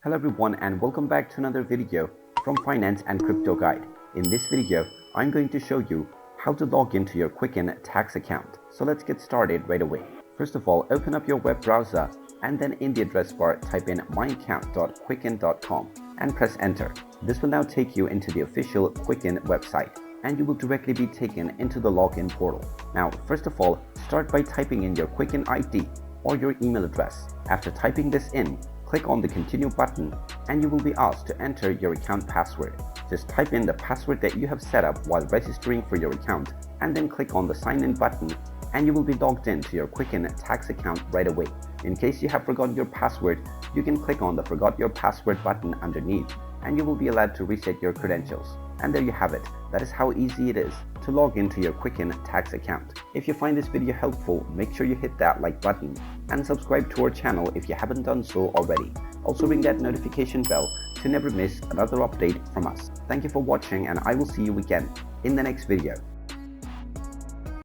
Hello everyone and welcome back to another video from Finance and Crypto Guide. In this video, I'm going to show you how to log into your Quicken Tax account. So let's get started right away. First of all, open up your web browser and then in the address bar type in myaccount.quicken.com and press enter. This will now take you into the official Quicken website and you will directly be taken into the login portal. Now, first of all, start by typing in your Quicken ID or your email address. After typing this in, click on the continue button and you will be asked to enter your account password. Just type in the password that you have set up while registering for your account and then click on the sign in button and you will be logged into your Quicken Tax account right away. In case you have forgotten your password, you can click on the forgot your password button underneath and you will be allowed to reset your credentials. And there you have it. That is how easy it is to log into your Quicken Tax account. If you find this video helpful, make sure you hit that like button and subscribe to our channel if you haven't done so already. Also ring that notification bell to never miss another update from us. Thank you for watching and I will see you again in the next video.